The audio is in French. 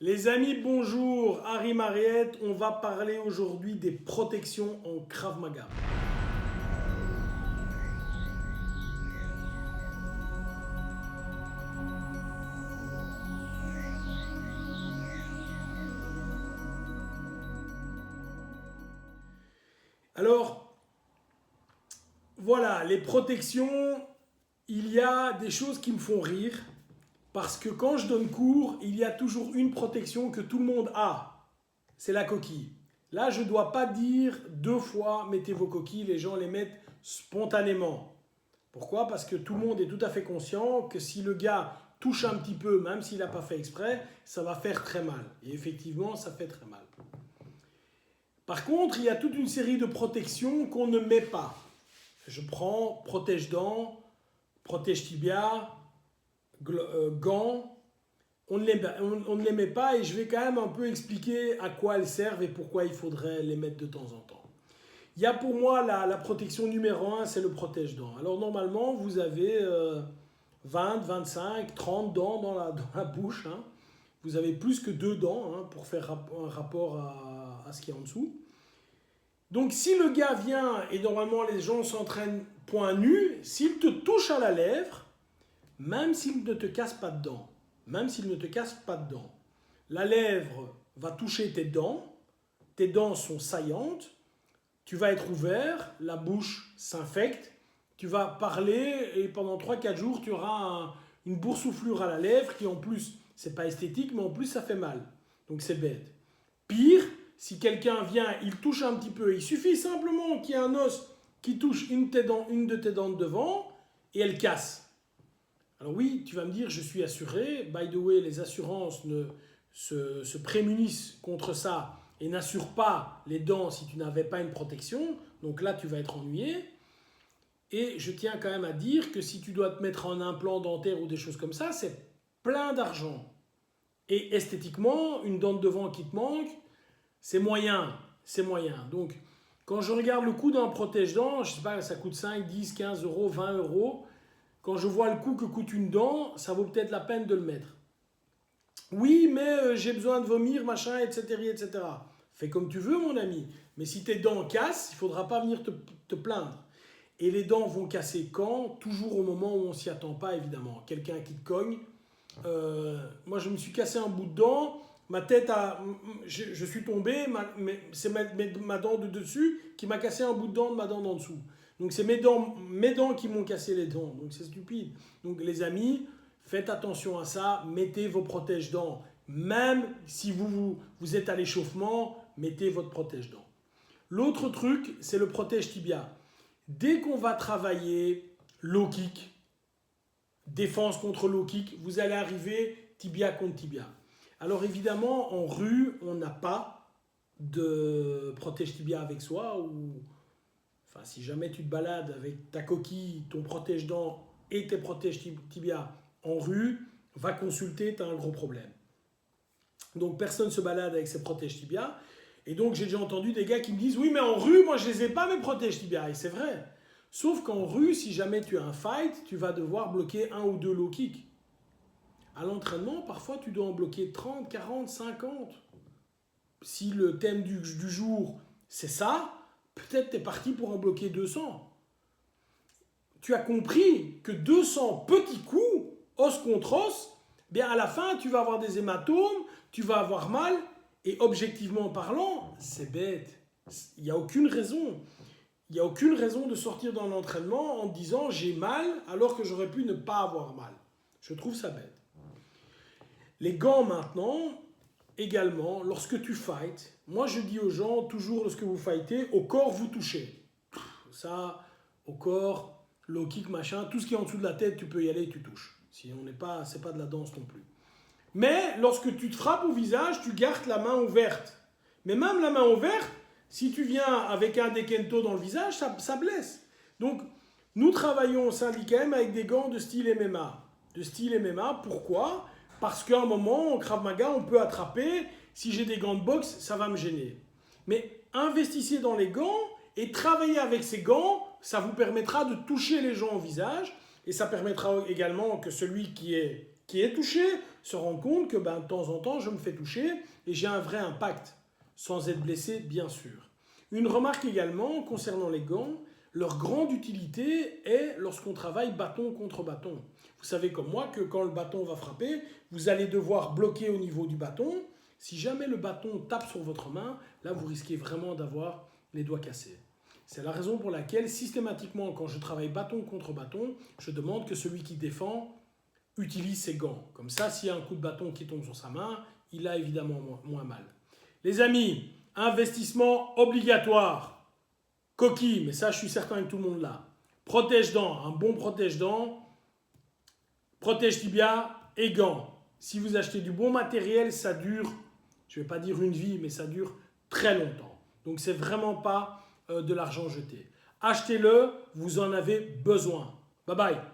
Les amis, bonjour, Harry Mariette, on va parler aujourd'hui des protections en Krav Maga. Alors, voilà, les protections, il y a des choses qui me font rire, parce que quand je donne cours, il y a toujours une protection que tout le monde a, c'est la coquille. Là, je ne dois pas dire 2 fois mettez vos coquilles, les gens les mettent spontanément. Pourquoi? Parce que tout le monde est tout à fait conscient que si le gars touche un petit peu, même s'il n'a pas fait exprès, ça va faire très mal. Et effectivement, ça fait très mal. Par contre, il y a toute une série de protections qu'on ne met pas. Je prends protège-dents, protège-tibia, gants. On ne les met pas et je vais quand même un peu expliquer à quoi elles servent et pourquoi il faudrait les mettre de temps en temps. Il y a pour moi la protection numéro 1, c'est le protège-dents. Alors normalement, vous avez 20, 25, 30 dents dans la bouche. Hein. Vous avez plus que 2 dents hein, pour faire un rapport à ce qu'il y a en dessous. Donc si le gars vient, et normalement les gens s'entraînent point nu, s'il te touche à la lèvre, même s'il ne te casse pas de dents, la lèvre va toucher tes dents sont saillantes, tu vas être ouvert, la bouche s'infecte, tu vas parler et pendant 3-4 jours tu auras une boursouflure à la lèvre qui en plus, c'est pas esthétique, mais en plus ça fait mal. Donc c'est bête. Pire, si quelqu'un vient, il touche un petit peu, il suffit simplement qu'il y ait un os qui touche une de tes dents de devant et elle casse. Alors oui, tu vas me dire, je suis assuré. By the way, les assurances se prémunissent contre ça et n'assurent pas les dents si tu n'avais pas une protection. Donc là, tu vas être ennuyé. Et je tiens quand même à dire que si tu dois te mettre un implant dentaire ou des choses comme ça, c'est plein d'argent. Et esthétiquement, une dent de devant qui te manque, c'est moyen. Donc, quand je regarde le coût d'un protège-dents, je sais pas, ça coûte 5, 10, 15 euros, 20 euros. Quand je vois le coût que coûte une dent, ça vaut peut-être la peine de le mettre. Oui, mais j'ai besoin de vomir, machin, etc. Fais comme tu veux, mon ami. Mais si tes dents cassent, il ne faudra pas venir te plaindre. Et les dents vont casser quand? Toujours au moment où on ne s'y attend pas, évidemment. Quelqu'un qui te cogne. Moi, je me suis cassé un bout de dent. Ma tête je suis tombé. C'est ma dent de dessus qui m'a cassé un bout de dent de ma dent d'en dessous. Donc c'est mes dents qui m'ont cassé les dents. Donc c'est stupide. Donc les amis, faites attention à ça. Mettez vos protège-dents. Même si vous êtes à l'échauffement, mettez votre protège-dents. L'autre truc, c'est le protège-tibia. Dès qu'on va travailler low kick, défense contre low kick, vous allez arriver tibia contre tibia. Alors évidemment, en rue, on n'a pas de protège-tibia avec soi ou... Enfin, si jamais tu te balades avec ta coquille, ton protège-dents et tes protège-tibia en rue, va consulter, tu as un gros problème. Donc personne ne se balade avec ses protège-tibia. Et donc j'ai déjà entendu des gars qui me disent « Oui, mais en rue, moi je les ai pas mes protège-tibia. » Et c'est vrai. Sauf qu'en rue, si jamais tu as un fight, tu vas devoir bloquer 1 ou 2 low kicks. À l'entraînement, parfois tu dois en bloquer 30, 40, 50. Si le thème du jour, c'est ça, peut-être tu es parti pour en bloquer 200. Tu as compris que 200 petits coups, os contre os, bien à la fin, tu vas avoir des hématomes, tu vas avoir mal, et objectivement parlant, c'est bête. Il n'y a aucune raison. Il n'y a aucune raison de sortir dans l'entraînement en disant j'ai mal alors que j'aurais pu ne pas avoir mal. Je trouve ça bête. Les gants maintenant, également, lorsque tu fights, moi je dis aux gens, toujours lorsque vous fightez, au corps vous touchez. Ça, au corps, low kick, machin, tout ce qui est en dessous de la tête, tu peux y aller, tu touches. Si on n'est pas, c'est pas de la danse non plus. Mais lorsque tu te frappes au visage, tu gardes la main ouverte. Mais même la main ouverte, si tu viens avec un dekento dans le visage, ça blesse. Donc, nous travaillons au syndicat M avec des gants de style MMA. Pourquoi? Parce qu'à un moment, en Krav Maga, on peut attraper. Si j'ai des gants de boxe, ça va me gêner. Mais investissez dans les gants et travaillez avec ces gants. Ça vous permettra de toucher les gens au visage. Et ça permettra également que celui qui qui est touché se rend compte que de temps en temps, je me fais toucher et j'ai un vrai impact, sans être blessé, bien sûr. Une remarque également concernant les gants, leur grande utilité est lorsqu'on travaille bâton contre bâton. Vous savez comme moi que quand le bâton va frapper, vous allez devoir bloquer au niveau du bâton. Si jamais le bâton tape sur votre main, là vous risquez vraiment d'avoir les doigts cassés. C'est la raison pour laquelle systématiquement quand je travaille bâton contre bâton, je demande que celui qui défend utilise ses gants. Comme ça, s'il y a un coup de bâton qui tombe sur sa main, il a évidemment moins mal. Les amis, investissement obligatoire. Coquille, mais ça je suis certain que tout le monde l'a. Protège-dents, un bon protège-dents, protège-tibia et gants. Si vous achetez du bon matériel, ça dure, je ne vais pas dire une vie, mais ça dure très longtemps. Donc c'est vraiment pas de l'argent jeté. Achetez-le, vous en avez besoin. Bye bye.